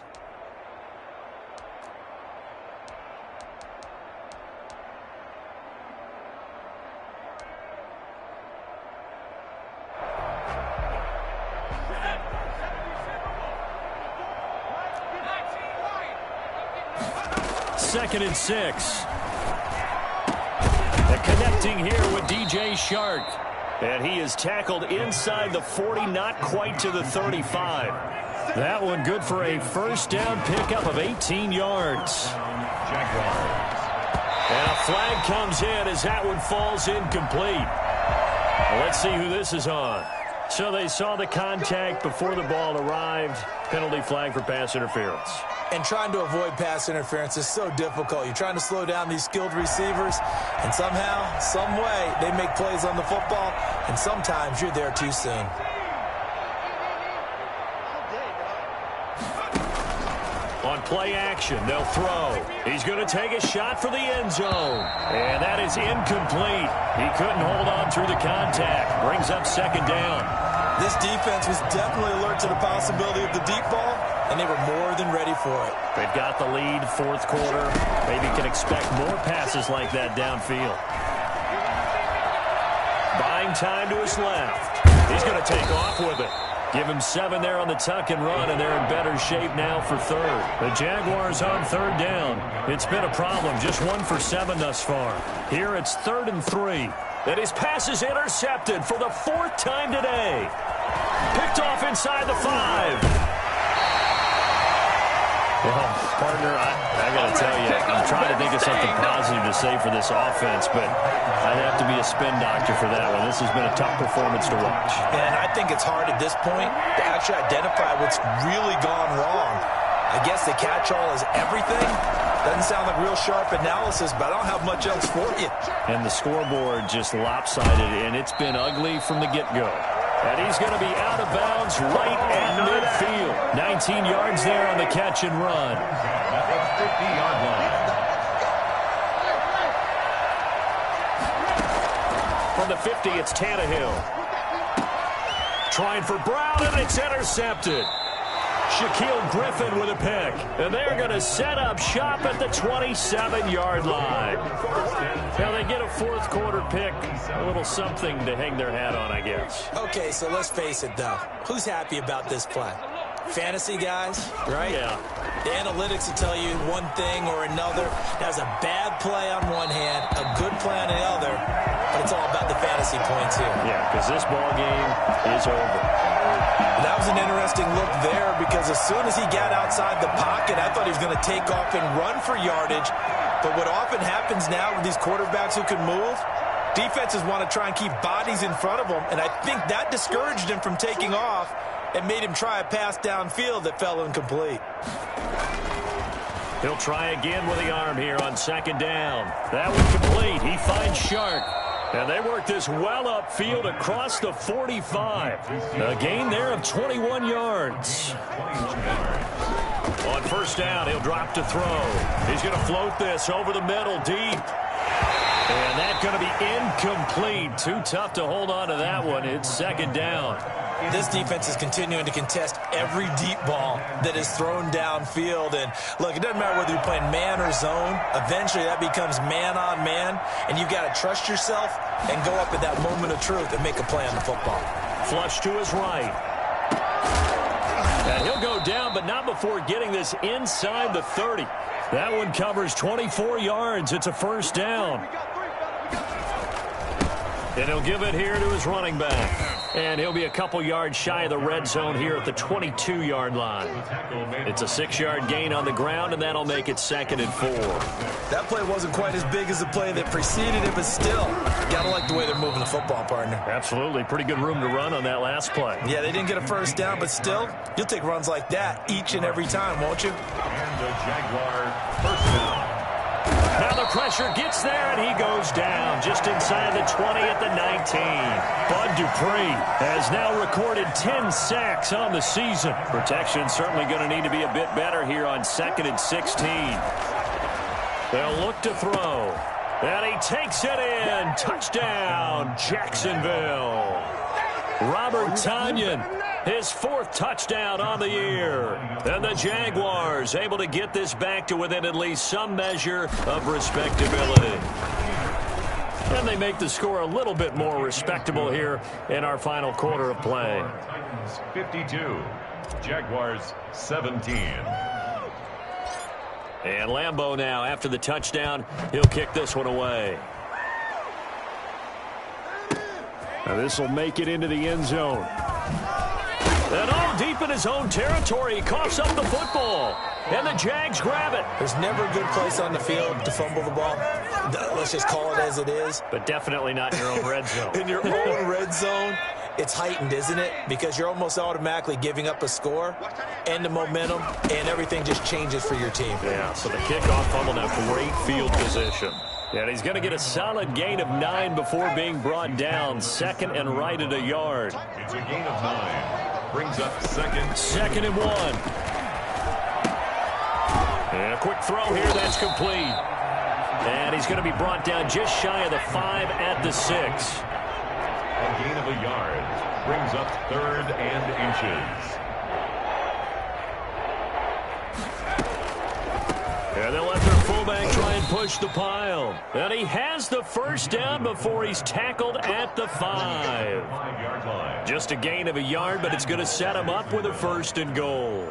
Speaker 4: Second and 6. And connecting here with DJ Shark. And he is tackled inside the 40, not quite to the 35. That one good for a first down pickup of 18 yards. And a flag comes in as that one falls incomplete. Let's see who this is on. So they saw the contact before the ball arrived. Penalty flag for pass interference.
Speaker 6: And trying to avoid pass interference is so difficult. You're trying to slow down these skilled receivers, and somehow, some way, they make plays on the football, and sometimes you're there too soon.
Speaker 4: On play action, they'll throw. He's going to take a shot for the end zone. And that is incomplete. He couldn't hold on through the contact. Brings up second down.
Speaker 6: This defense was definitely alert to the possibility of the deep ball, and they were more than ready for it.
Speaker 4: They've got the lead, fourth quarter. Maybe can expect more passes like that downfield. Buying time to his left. He's going to take off with it. Give him 7 there on the tuck and run, and they're in better shape now for third. The Jaguars on third down. It's been a problem, just 1 for 7 thus far. Here it's 3rd and 3. And his pass is intercepted for the 4th time today. Picked off inside the 5. Well, partner, I got to tell you, I'm trying to think of something positive to say for this offense, but I'd have to be a spin doctor for that one. This has been a tough performance to watch.
Speaker 6: And I think it's hard at this point to actually identify what's really gone wrong. I guess the catch-all is everything. Doesn't sound like real sharp analysis, but I don't have much else for you.
Speaker 4: And the scoreboard just lopsided, and it's been ugly from the get-go. And he's going to be out of bounds right at midfield. 19 yards there on the catch and run.
Speaker 5: That's 50-yard line.
Speaker 4: From the 50, it's Tannehill. Trying for Brown, and it's intercepted. Shaquille Griffin with a pick. And they're going to set up shop at the 27-yard line. Now they get a fourth quarter pick. A little something to hang their hat on, I guess.
Speaker 6: Okay, so let's face it, though. Who's happy about this play? Fantasy guys, right?
Speaker 4: Yeah.
Speaker 6: The analytics will tell you one thing or another. That's a bad play on one hand, a good play on the other, but it's all about the fantasy points here.
Speaker 4: Yeah, because this ball game is over.
Speaker 6: That was an interesting look there because as soon as he got outside the pocket, I thought he was going to take off and run for yardage. But what often happens now with these quarterbacks who can move, defenses want to try and keep bodies in front of them, and I think that discouraged him from taking off and made him try a pass downfield that fell incomplete.
Speaker 4: He'll try again with the arm here on second down. That one complete. He finds Shark. And they work this well upfield across the 45. A gain there of 21 yards. On first down, he'll drop to throw. He's going to float this over the middle deep. And that's going to be incomplete. Too tough to hold on to that one. It's second down.
Speaker 6: This defense is continuing to contest every deep ball that is thrown downfield. And, look, it doesn't matter whether you're playing man or zone. Eventually, that becomes man-on-man, and you've got to trust yourself and go up at that moment of truth and make a play on the football.
Speaker 4: Flush to his right. And he'll go down, but not before getting this inside the 30. That one covers 24 yards. It's a first down. And he'll give it here to his running back. And he'll be a couple yards shy of the red zone here at the 22-yard line. It's a 6-yard gain on the ground, and that'll make it 2nd and 4.
Speaker 6: That play wasn't quite as big as the play that preceded it, but still, got to like the way they're moving the football, partner.
Speaker 4: Absolutely. Pretty good room to run on that last play.
Speaker 6: Yeah, they didn't get a first down, but still, you'll take runs like that each and every time, won't you?
Speaker 5: And the Jaguars first down.
Speaker 4: Now the pressure gets there, and he goes down just inside the 20 at the 19. Bud Dupree has now recorded 10 sacks on the season. Protection certainly going to need to be a bit better here on 2nd and 16. They'll look to throw. And he takes it in. Touchdown, Jacksonville. Robert Tonyan, his 4th touchdown on the year. And the Jaguars able to get this back to within at least some measure of respectability. And they make the score a little bit more respectable here in our final quarter of play.
Speaker 5: 52, Jaguars 17.
Speaker 4: And Lambeau now, after the touchdown, he'll kick this one away.
Speaker 7: Now this will make it into the end zone.
Speaker 4: And all deep in his own territory, he coughs up the football. And the Jags grab it.
Speaker 6: There's never a good place on the field to fumble the ball. Let's just call it as it is.
Speaker 4: But definitely not in your own red zone.
Speaker 6: In your own red zone, it's heightened, isn't it? Because you're almost automatically giving up a score and the momentum, and everything just changes for your team.
Speaker 4: Yeah, so the kickoff fumble now, great field position. And he's going to get a solid gain of 9 before being brought down. Second and right at a yard.
Speaker 5: It's a gain of 9. Brings up second.
Speaker 4: Second and 1. And a quick throw here, that's complete. And he's going to be brought down just shy of the 5 at the 6.
Speaker 5: A gain of a yard. Brings up 3rd and inches.
Speaker 4: And they'll let their fullback try and push the pile. And he has the first down before he's tackled at the 5.
Speaker 5: 5-yard line.
Speaker 4: Just a gain of a yard, but it's going to set him up with a 1st and goal.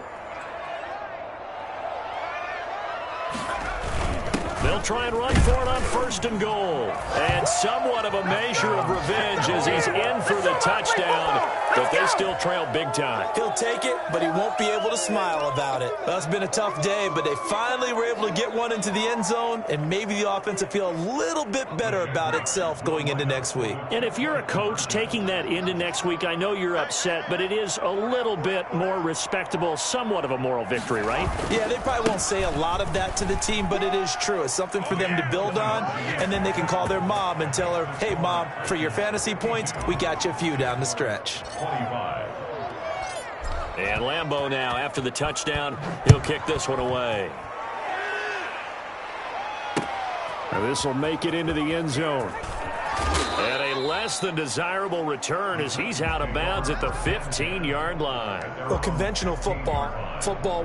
Speaker 4: They'll try and run for it on 1st and goal. And somewhat of a measure of revenge as he's in for the touchdown, but they still trail big time.
Speaker 6: He'll take it, but he won't be able to smile about it. Well, it's been a tough day, but they finally were able to get one into the end zone, and maybe the offense will feel a little bit better about itself going into next week.
Speaker 4: And if you're a coach taking that into next week, I know you're upset, but it is a little bit more respectable, somewhat of a moral victory, right?
Speaker 6: Yeah, they probably won't say a lot of that to the team, but it is true. It's something for them to build on, and then they can call their mom and tell her, hey, Mom, for your fantasy points, we got you a few down the stretch.
Speaker 5: 25.
Speaker 4: And Lambeau now, after the touchdown, he'll kick this one away.
Speaker 7: Now this will make it into the end zone.
Speaker 4: And a less than desirable return as he's out of bounds at the 15-yard line.
Speaker 6: Well, conventional football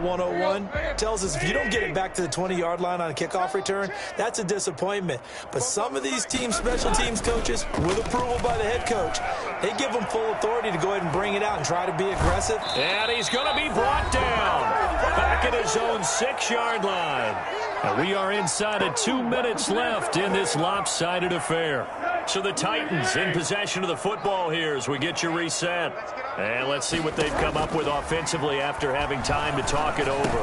Speaker 6: 101, tells us if you don't get it back to the 20-yard line on a kickoff return, that's a disappointment. But some of these teams, special teams coaches, with approval by the head coach, they give them full authority to go ahead and bring it out and try to be aggressive.
Speaker 4: And he's going to be brought down back at his own 6-yard line. And we are inside of 2 minutes left in this lopsided affair. So the Titans in possession of the football here as we get you reset. And let's see what they've come up with offensively after having time to talk it over.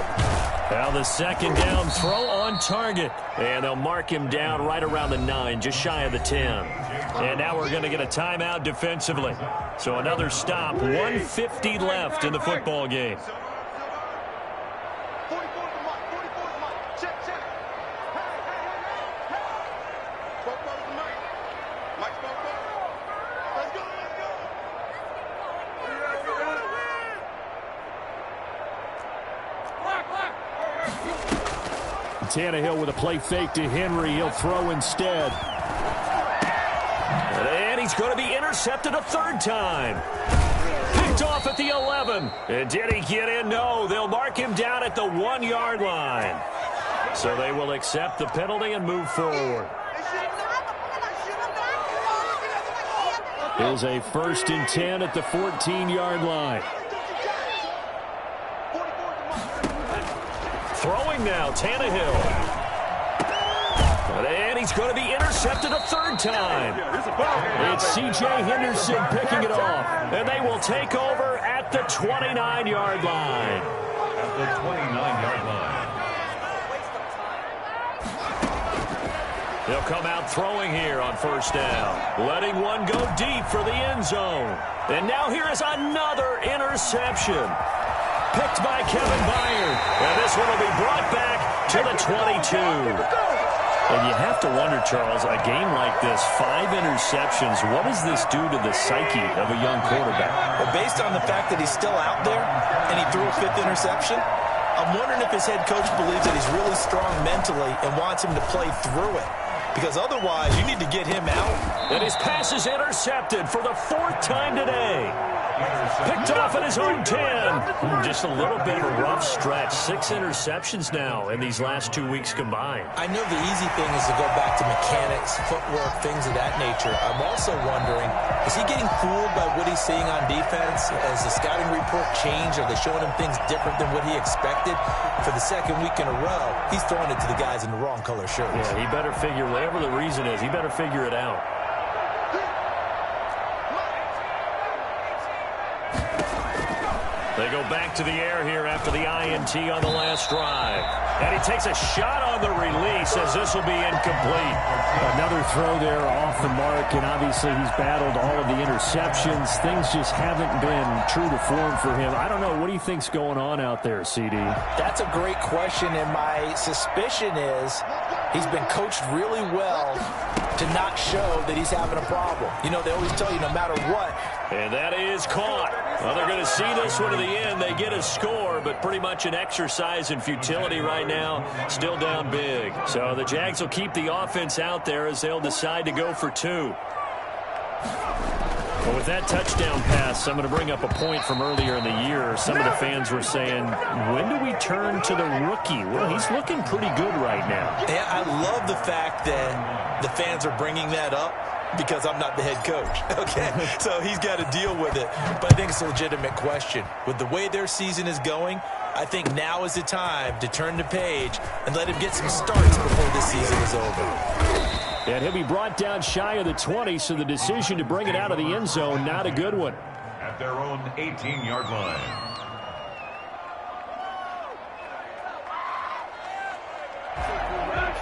Speaker 4: Now the second down throw on target. And they'll mark him down right around the 9, just shy of the 10. And now we're going to get a timeout defensively. So another stop, 1:50 left in the football game.
Speaker 7: Tannehill with a play fake to Henry. He'll throw instead.
Speaker 4: And he's going to be intercepted a 3rd time. Picked off at the 11. And did he get in? No, they'll mark him down at the 1-yard line. So they will accept the penalty and move forward.
Speaker 7: Here's a 1st and 10 at the 14-yard line.
Speaker 4: Throwing now, Tannehill. And he's going to be intercepted a 3rd time. It's C.J. Henderson picking it off. And they will take over at the 29-yard line.
Speaker 5: At the 29-yard line.
Speaker 4: They'll come out throwing here on 1st down. Letting one go deep for the end zone. And now here is another interception. Picked by Kevin Byard. And this one will be brought back to the 22. And you have to wonder, Charles, a game like this, 5 interceptions, what does this do to the psyche of a young quarterback?
Speaker 6: Well, based on the fact that he's still out there and he threw a 5th interception, I'm wondering if his head coach believes that he's really strong mentally and wants him to play through it. Because otherwise, you need to get him out.
Speaker 4: And his pass is intercepted for the 4th time today. Picked off at his own 10. Just a little bit of a rough stretch. 6 interceptions now in these last 2 weeks combined.
Speaker 6: I know the easy thing is to go back to mechanics, footwork, things of that nature. I'm also wondering, is he getting fooled by what he's seeing on defense? Has the scouting report changed? Are they showing him things different than what he expected? For the 2nd week in a row, he's throwing it to the guys in the wrong color shirts.
Speaker 4: Yeah, he better figure, whatever the reason is, he better figure it out. They go back to the air here after the INT on the last drive. And he takes a shot on the release as this will be incomplete.
Speaker 7: Another throw there off the mark, and obviously he's battled all of the interceptions. Things just haven't been true to form for him. I don't know. What do you think's going on out there, CD?
Speaker 6: That's a great question, and my suspicion is he's been coached really well to not show that he's having a problem. You know, they always tell you no matter what.
Speaker 4: And that is caught. Well, they're going to see this one to the end. They get a score, but pretty much an exercise in futility right now. Still down big. So the Jags will keep the offense out there as they'll decide to go for 2. Well, with that touchdown pass, I'm going to bring up a point from earlier in the year. Some of the fans were saying, when do we turn to the rookie? Well, he's looking pretty good right now.
Speaker 6: Yeah, I love the fact that the fans are bringing that up because I'm not the head coach, okay? So he's got to deal with it. But I think it's a legitimate question. With the way their season is going, I think now is the time to turn the page and let him get some starts before this season is over.
Speaker 7: And he'll be brought down shy of the 20, so the decision to bring it out of the end zone, not a good one.
Speaker 5: At their own 18-yard line.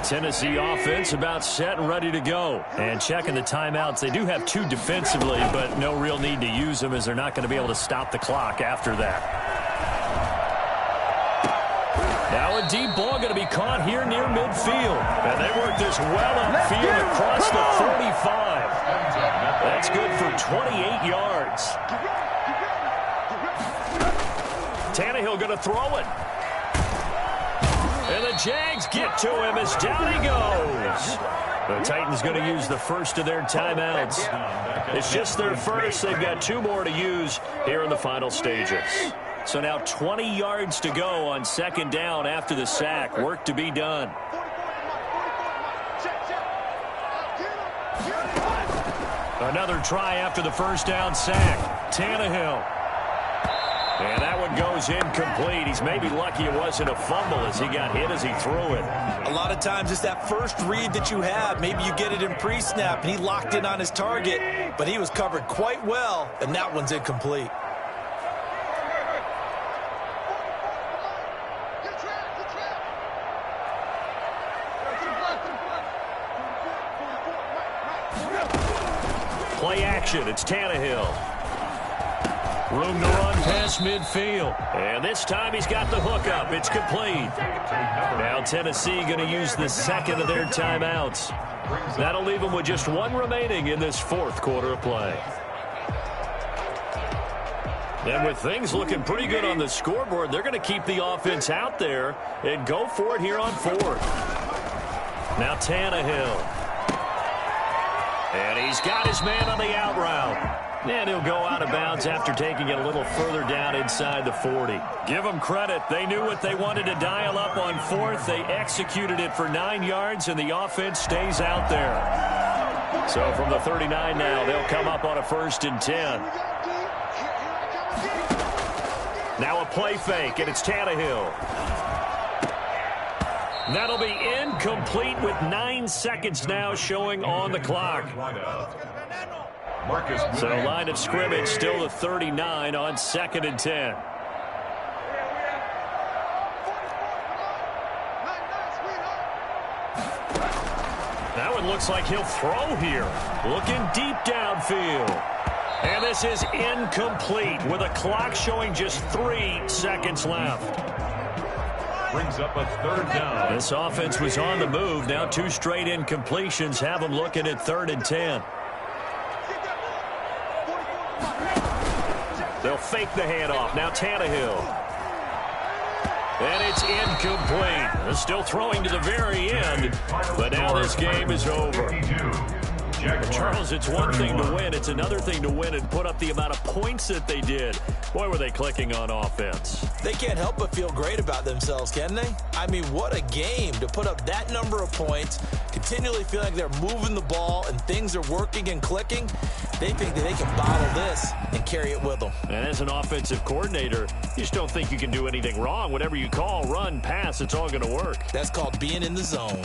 Speaker 4: Tennessee offense about set and ready to go. And checking the timeouts. They do have 2 defensively, but no real need to use them as they're not going to be able to stop the clock after that. Now a deep ball going to be caught here near midfield. And they work this well upfield across the 45. That's good for 28 yards. Tannehill going to throw it. And the Jags get to him as down he goes. The Titans going to use the first of their timeouts. It's just their first. They've got 2 more to use here in the final stages. So now 20 yards to go on 2nd down after the sack. Work to be done. Another try after the first down sack. Tannehill. And that one goes incomplete. He's maybe lucky it wasn't a fumble as he got hit as he threw it.
Speaker 6: A lot of times it's that first read that you have. Maybe you get it in pre-snap, and he locked in on his target, but he was covered quite well, and that one's incomplete.
Speaker 4: Play action. It's Tannehill. Room to run past midfield. And this time he's got the hook up. It's complete. Now Tennessee going to use the 2nd of their timeouts. That'll leave them with just 1 remaining in this 4th quarter of play. And with things looking pretty good on the scoreboard, they're going to keep the offense out there and go for it here on 4th. Now Tannehill. And he's got his man on the out route. And he'll go out of bounds after taking it a little further down inside the 40. Give them credit. They knew what they wanted to dial up on 4th. They executed it for 9 yards, and the offense stays out there. So from the 39 now, they'll come up on a 1st and 10. Now a play fake, and it's Tannehill. That'll be incomplete with 9 seconds now showing on the clock. So line of scrimmage still the 39 on 2nd and 10. That one looks like he'll throw here. Looking deep downfield. And this is incomplete with a clock showing just 3 seconds left.
Speaker 5: Brings up a 3rd down.
Speaker 4: This offense was on the move. Now 2 straight incompletions have them looking at 3rd and 10. They'll fake the handoff. Now Tannehill. And it's incomplete. Still throwing to the very end, but now this game is over. Charles, it's one thing to win. It's another thing to win and put up the amount of points that they did. Boy, were they clicking on offense.
Speaker 6: They can't help but feel great about themselves, can they? I mean, what a game to put up that number of points, continually feel like they're moving the ball and things are working and clicking. They think that they can bottle this and carry it with them.
Speaker 4: And as an offensive coordinator, you just don't think you can do anything wrong. Whatever you call, run, pass, it's all going to work.
Speaker 6: That's called being in the zone.